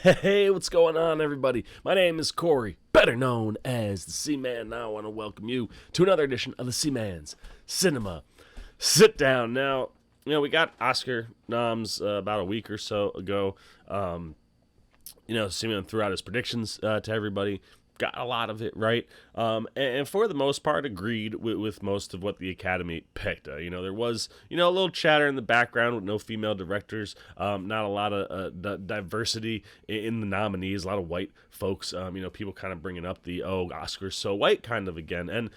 Hey, what's going on, everybody? My name is Corey, better known as the Seaman, and I want to welcome you to another edition of the Seaman's Cinema Sit-Down. Now, we got Oscar noms about a week or so ago. Seaman threw out his predictions to everybody. Got a lot of it right, and for the most part agreed with most of what the Academy picked. There was a little chatter in the background with no female directors, not a lot of diversity in the nominees, a lot of white folks. People kind of bringing up the Oscar's so white kind of again, and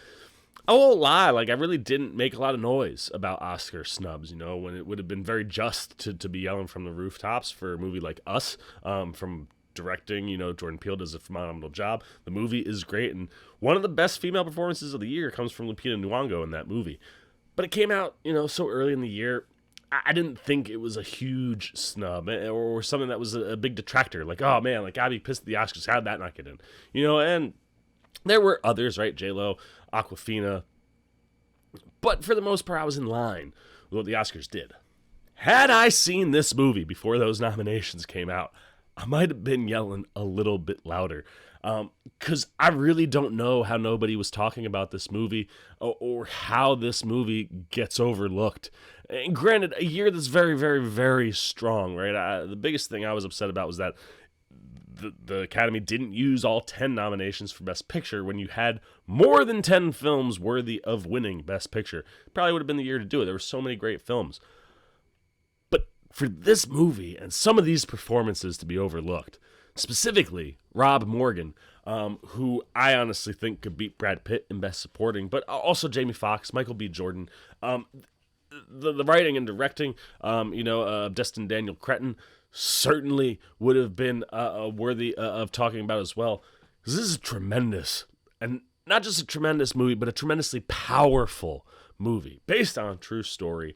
I won't lie, I really didn't make a lot of noise about Oscar snubs, when it would have been very just to be yelling from the rooftops for a movie like Us, from directing. Jordan Peele does a phenomenal job. The movie is great, and one of the best female performances of the year comes from Lupita Nyong'o in that movie. But it came out, so early in the year, I didn't think it was a huge snub or something that was a big detractor. Oh man, I'd be pissed at the Oscars. How'd that not get in? And there were others, right? J-Lo, Awkwafina. But for the most part, I was in line with what the Oscars did. Had I seen this movie before those nominations came out, I might have been yelling a little bit louder, because I really don't know how nobody was talking about this movie or how this movie gets overlooked. And granted, a year that's very, very, very strong, right? The biggest thing I was upset about was that the Academy didn't use all 10 nominations for Best Picture when you had more than 10 films worthy of winning Best Picture. Probably would have been the year to do it. There were so many great films. For this movie and some of these performances to be overlooked, specifically Rob Morgan, who I honestly think could beat Brad Pitt in Best Supporting, but also Jamie Foxx, Michael B. Jordan, the writing and directing, Destin Daniel Cretton certainly would have been worthy of talking about as well, because this is a tremendous, and not just a tremendous movie, but a tremendously powerful movie based on a true story.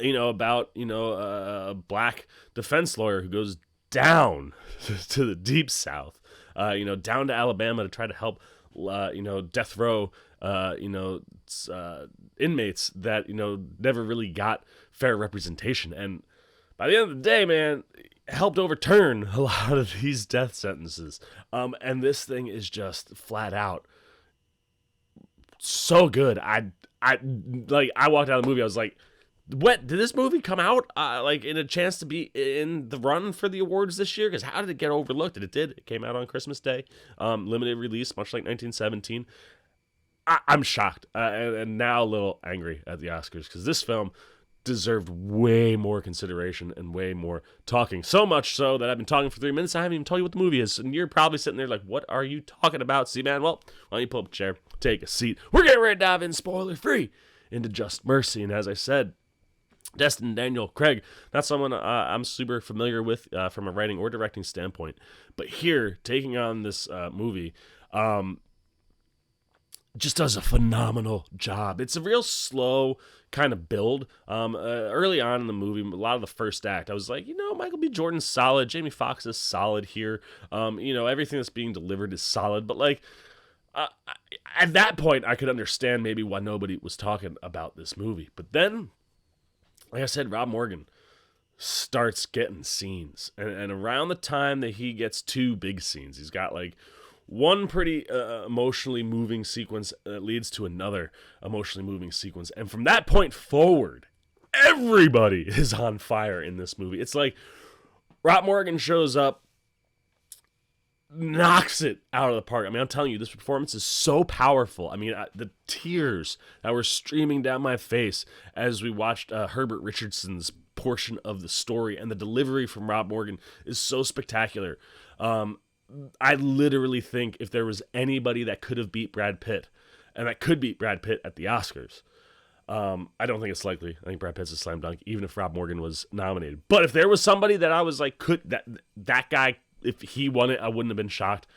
About a black defense lawyer who goes down to the deep south, down to Alabama to try to help, death row, inmates that, never really got fair representation. And by the end of the day, man, helped overturn a lot of these death sentences. And this thing is just flat out so good. I walked out of the movie, I was like, what, did this movie come out in a chance to be in the run for the awards this year? Because how did it get overlooked? And it did. It came out on Christmas Day, limited release, much like 1917. I'm shocked and now a little angry at the Oscars, because this film deserved way more consideration and way more talking. So much so that I've been talking for 3 minutes. I haven't even told you what the movie is, and you're probably sitting there like, what are you talking about, Seaman? Well, why don't you pull up a chair, take a seat. We're getting ready to dive in spoiler-free into Just Mercy. And as I said, Destin Daniel Craig, not someone I'm super familiar with from a writing or directing standpoint, but here, taking on this movie, just does a phenomenal job. It's a real slow kind of build. Early on in the movie, a lot of the first act, I was like, Michael B. Jordan's solid, Jamie Foxx is solid here, everything that's being delivered is solid, but at that point, I could understand maybe why nobody was talking about this movie. But then, like I said, Rob Morgan starts getting scenes. And around the time that he gets two big scenes, he's got one pretty emotionally moving sequence that leads to another emotionally moving sequence. And from that point forward, everybody is on fire in this movie. It's like Rob Morgan shows up, knocks it out of the park. I mean, I'm telling you, this performance is so powerful. I mean, the tears that were streaming down my face as we watched Herbert Richardson's portion of the story, and the delivery from Rob Morgan is so spectacular. I literally think if there was anybody that could have beat Brad Pitt, and that could beat Brad Pitt at the Oscars, I don't think it's likely. I think Brad Pitt's a slam dunk, even if Rob Morgan was nominated. But if there was somebody that I was like, that guy, if he won it, I wouldn't have been shocked.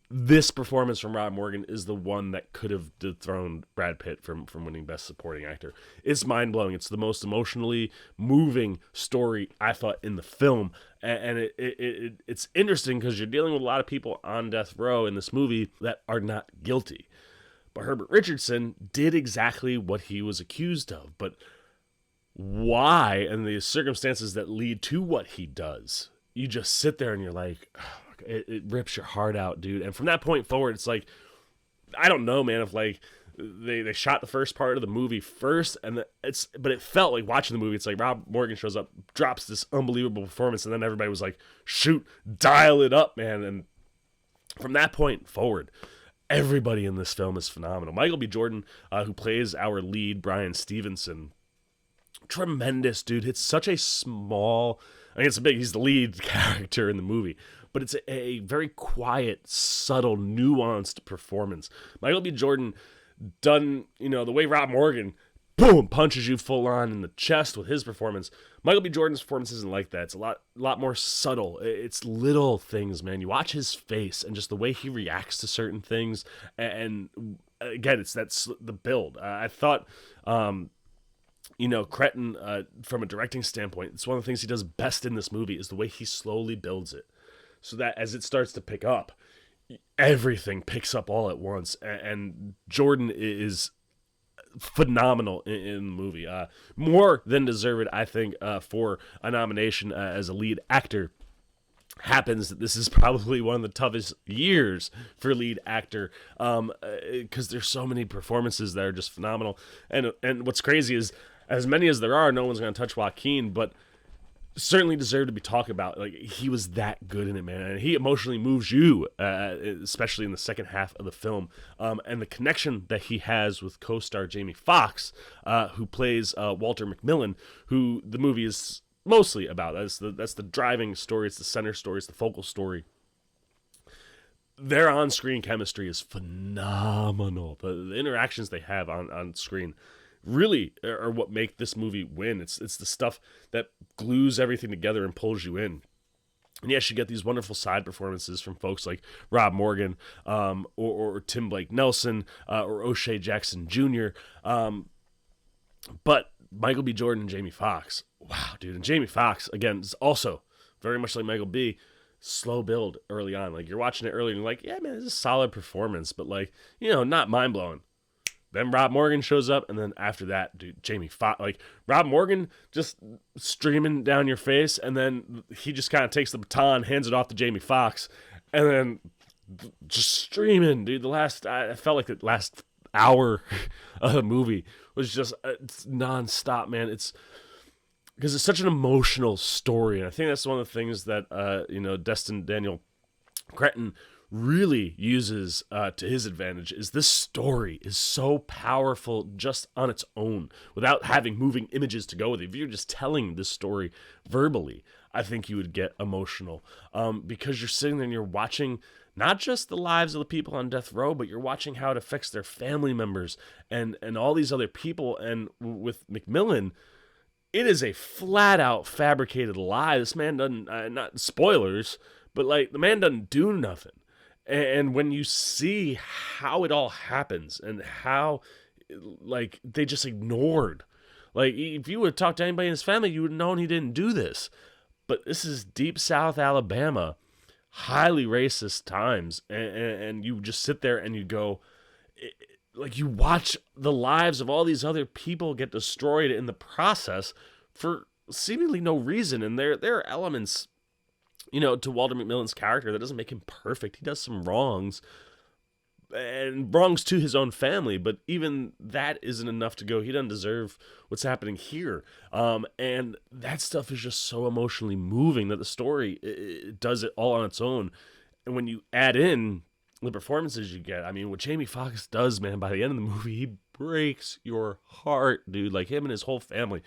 This performance from Rob Morgan is the one that could have dethroned Brad Pitt from winning Best Supporting Actor. It's mind-blowing. It's the most emotionally moving story, I thought, in the film. And it's interesting because you're dealing with a lot of people on death row in this movie that are not guilty. But Herbert Richardson did exactly what he was accused of. But why and the circumstances that lead to what he does, you just sit there and you're like, it rips your heart out, dude. And from that point forward, it's like, I don't know, man, if like they shot the first part of the movie first, and but it felt like watching the movie. It's like Rob Morgan shows up, drops this unbelievable performance, and then everybody was like, shoot, dial it up, man. And from that point forward, everybody in this film is phenomenal. Michael B. Jordan, who plays our lead, Brian Stevenson, tremendous, dude. It's such a small, I mean, he's the lead character in the movie, but it's a very quiet, subtle, nuanced performance. Michael B. Jordan done, the way Rob Morgan, boom, punches you full on in the chest with his performance. Michael B. Jordan's performance isn't like that. It's a lot more subtle. It's little things, man. You watch his face and just the way he reacts to certain things. And again, that's the build. I thought, Cretton, from a directing standpoint, it's one of the things he does best in this movie is the way he slowly builds it. So that as it starts to pick up, everything picks up all at once. And Jordan is phenomenal in the movie. More than deserved, I think, for a nomination as a lead actor. Happens that this is probably one of the toughest years for lead actor, because there's so many performances that are just phenomenal. And what's crazy is, as many as there are, no one's going to touch Joaquin, but certainly deserved to be talked about. Like, he was that good in it, man, and he emotionally moves you, especially in the second half of the film. And the connection that he has with co-star Jamie Foxx, who plays Walter McMillan, who the movie is mostly about. That's the driving story. It's the center story. It's the focal story. Their on-screen chemistry is phenomenal. The interactions they have on screen really are what make this movie win. It's the stuff that glues everything together and pulls you in. And yes, you get these wonderful side performances from folks like Rob Morgan, or Tim Blake Nelson, or O'Shea Jackson Jr. But Michael B. Jordan and Jamie Foxx, wow, dude. And Jamie Foxx, again, is also very much like Michael B., slow build early on. Like, you're watching it early and you're like, yeah, man, this is a solid performance, but like, not mind-blowing. Then Rob Morgan shows up, and then after that, dude, Jamie Foxx, like, Rob Morgan just streaming down your face, and then he just kind of takes the baton, hands it off to Jamie Foxx, and then just streaming, dude. I felt like the last hour of the movie was just it's nonstop, man. It's because it's such an emotional story, and I think that's one of the things that Destin Daniel Cretton really uses to his advantage. Is this story is so powerful just on its own without having moving images to go with it. If you're just telling this story verbally, I think you would get emotional, because you're sitting there and you're watching not just the lives of the people on death row, but you're watching how it affects their family members and all these other people. And with McMillan, it is a flat out fabricated lie. This man doesn't, not spoilers, but like, the man doesn't do nothing. And when you see how it all happens and how, like, they just ignored, like, if you would talk to anybody in his family, you would have known he didn't do this. But this is deep South Alabama, highly racist times, and you just sit there and you go, like, you watch the lives of all these other people get destroyed in the process for seemingly no reason. And there are elements, to Walter McMillan's character that doesn't make him perfect. He does some wrongs, and wrongs to his own family, but even that isn't enough to go, he doesn't deserve what's happening here. And that stuff is just so emotionally moving that the story, it does it all on its own. And when you add in the performances you get, I mean, what Jamie Foxx does, man, by the end of the movie, he breaks your heart, dude. Like, him and his whole family,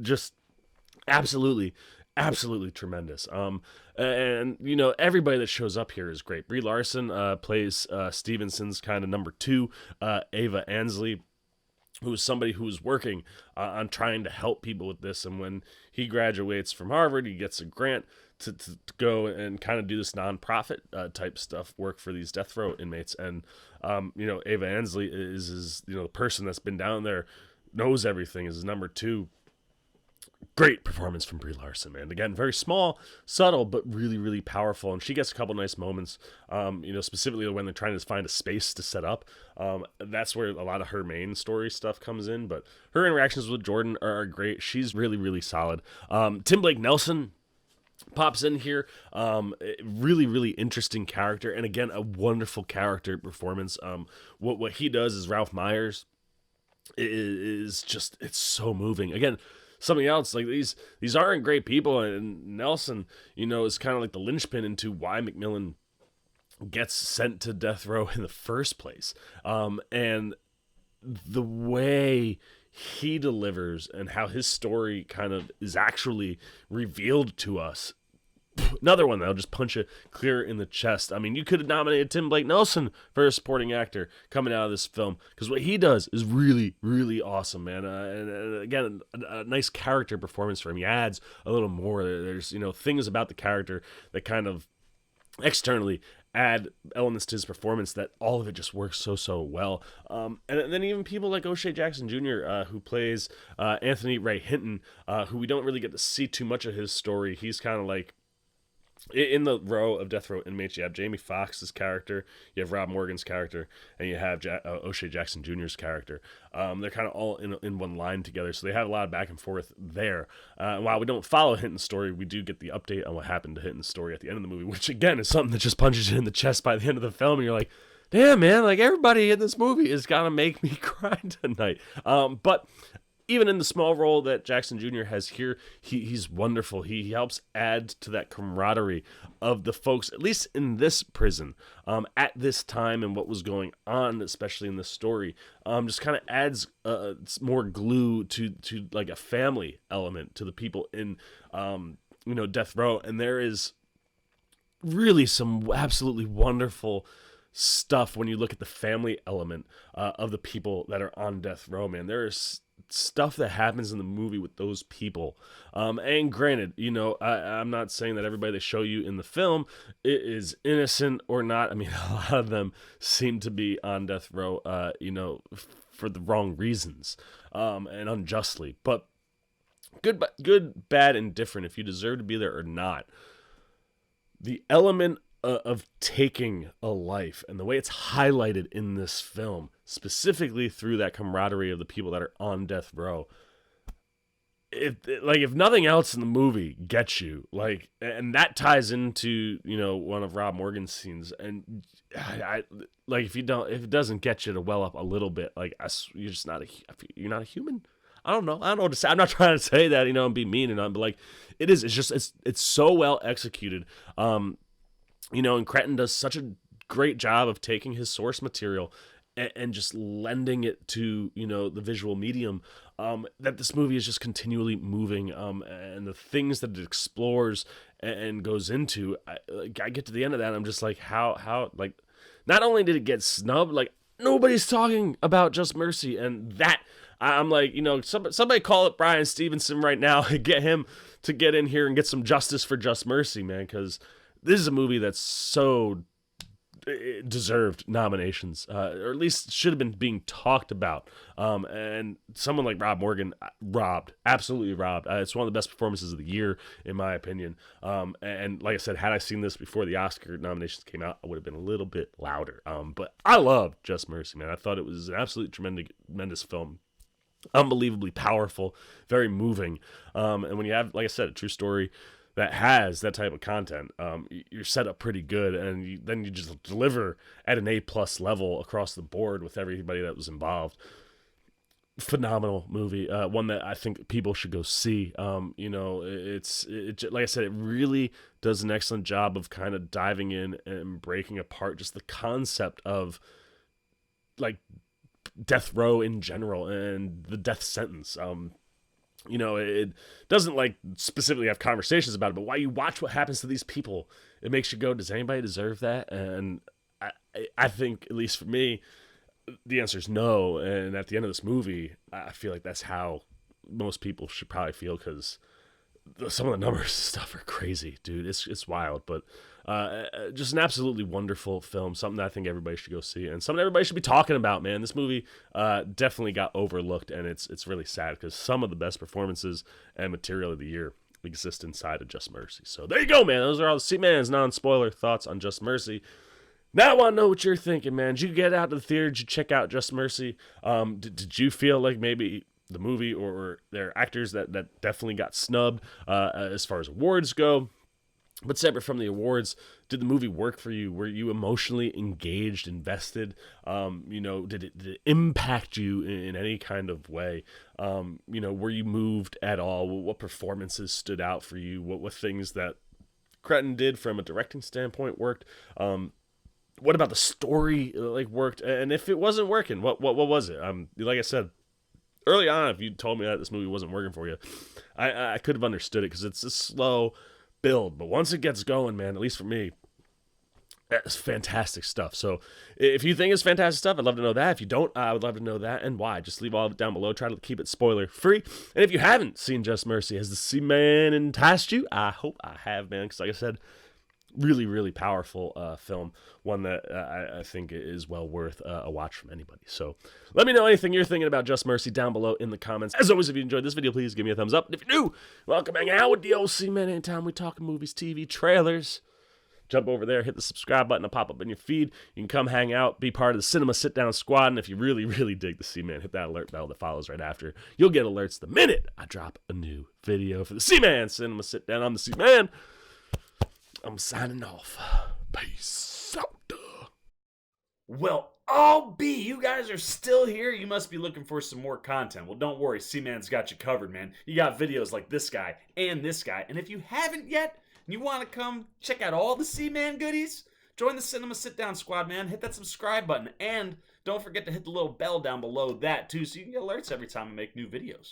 just absolutely tremendous. And everybody that shows up here is great. Brie Larson plays Stevenson's kind of number two. Ava Ansley, who is somebody who is working on trying to help people with this, and when he graduates from Harvard, he gets a grant to go and kind of do this nonprofit type stuff, work for these death row inmates. And Ava Ansley is the person that's been down there, knows everything, is number two. Great performance from Brie Larson, man. Again, very small, subtle, but really, really powerful. And she gets a couple nice moments, specifically when they're trying to find a space to set up. That's where a lot of her main story stuff comes in. But her interactions with Jordan are great. She's really, really solid. Tim Blake Nelson, pops in here. Really, really interesting character, and again, a wonderful character performance. What he does is Ralph Myers is just, it's so moving. Again, something else, like these aren't great people, and Nelson, is kind of like the linchpin into why McMillan gets sent to death row in the first place. And the way he delivers and how his story kind of is actually revealed to us. Another one that'll just punch you clear in the chest. I mean, you could have nominated Tim Blake Nelson for a supporting actor coming out of this film, because what he does is really, really awesome, man. And again, a nice character performance for him. He adds a little more. There's things about the character that kind of externally add elements to his performance that all of it just works so well. And then even people like O'Shea Jackson Jr., who plays Anthony Ray Hinton, who we don't really get to see too much of his story. He's kind of like, in the row of death row inmates, you have Jamie Foxx's character, you have Rob Morgan's character, and you have O'Shea Jackson Jr.'s character. They're kind of all in one line together, so they have a lot of back and forth there. While we don't follow Hinton's story, we do get the update on what happened to Hinton's story at the end of the movie, which again is something that just punches you in the chest by the end of the film, and you're like, damn, man, like everybody in this movie is gonna make me cry tonight. But even in the small role that Jackson Jr. has here, he's wonderful. He helps add to that camaraderie of the folks, at least in this prison, at this time and what was going on, especially in this story. Just kind of adds more glue to like a family element to the people in death row. And there is really some absolutely wonderful stuff when you look at the family element of the people that are on death row, man. There is stuff that happens in the movie with those people. And granted, I'm not saying that everybody they show you in the film is innocent or not. I mean, a lot of them seem to be on death row, for the wrong reasons, and unjustly. But good, bad, and different, if you deserve to be there or not. The element of taking a life and the way it's highlighted in this film, specifically through that camaraderie of the people that are on death row, if nothing else in the movie gets you, and that ties into one of Rob Morgan's scenes, and I if it doesn't get you to well up a little bit, you're just you're not a human. I don't know what to say. I'm not trying to say that and be mean and not, but it's so well executed. And Cretton does such a great job of taking his source material and just lending it to, the visual medium, that this movie is just continually moving. And the things that it explores and goes into, I get to the end of that, and I'm just like, how, not only did it get snubbed, nobody's talking about Just Mercy, and that, I'm like, somebody call up Brian Stevenson right now and get him to get in here and get some justice for Just Mercy, man, because this is a movie that's so deserved nominations, or at least should have been being talked about. And someone like Rob Morgan, absolutely robbed. It's one of the best performances of the year, in my opinion. And like I said, had I seen this before the Oscar nominations came out, I would have been a little bit louder. But I love Just Mercy, man. I thought it was an absolutely tremendous film. Unbelievably powerful, very moving. And when you have, like I said, a true story that has that type of content, you're set up pretty good, and then you just deliver at an A+ level across the board with everybody that was involved. Phenomenal movie, one that I think people should go see. It's like I said, it really does an excellent job of kind of diving in and breaking apart just the concept of death row in general and the death sentence. It doesn't specifically have conversations about it, but while you watch what happens to these people, it makes you go, does anybody deserve that? And I think, at least for me, the answer is no. And at the end of this movie, I feel like that's how most people should probably feel, because some of the numbers and stuff are crazy, dude. It's wild, but just an absolutely wonderful film, something that I think everybody should go see, and something everybody should be talking about, man. This movie definitely got overlooked, and it's really sad, because some of the best performances and material of the year exist inside of Just Mercy. So there you go, man. Those are all the C-Man's non-spoiler thoughts on Just Mercy. Now I want to know what you're thinking, man. Did you get out to the theater? Did you check out Just Mercy? Did you feel like maybe the movie or their actors that definitely got snubbed as far as awards go But separate from the awards, did the movie work for you? Were you emotionally engaged, invested? Did it impact you in any kind of way? Were you moved at all? What performances stood out for you? What things that Cretton did from a directing standpoint worked? What about the story worked? And if it wasn't working, what was it? Like I said early on, if you told me that this movie wasn't working for you, I could have understood it because it's a slow build. But once it gets going, man, at least for me, that's fantastic stuff. So if you think it's fantastic stuff, I'd love to know that. If you don't, I would love to know that and why. Just leave all of it down below. Try to keep it spoiler free. And if you haven't seen Just Mercy, has the Seaman enticed you? I hope I have, man, because like I said, really, really powerful film. One that I think is well worth a watch from anybody. So let me know anything you're thinking about Just Mercy down below in the comments. As always, if you enjoyed this video, please give me a thumbs up. And if you're new, welcome hang out with the OC Man. Anytime we talk movies, TV, trailers, jump over there, hit the subscribe button to pop up in your feed. You can come hang out, be part of the Cinema Sit-Down Squad. And if you really, really dig the C-Man, hit that alert bell that follows right after. You'll get alerts the minute I drop a new video for the C-Man Cinema Sit-Down. I'm the C-Man. I'm signing off. Peace out. Well, I'll be. You guys are still here. You must be looking for some more content. Well, don't worry. C-Man's got you covered, man. You got videos like this guy and this guy. And if you haven't yet, and you want to come check out all the C-Man goodies, join the Cinema Sit-Down Squad, man. Hit that subscribe button. And don't forget to hit the little bell down below that, too, so you can get alerts every time I make new videos.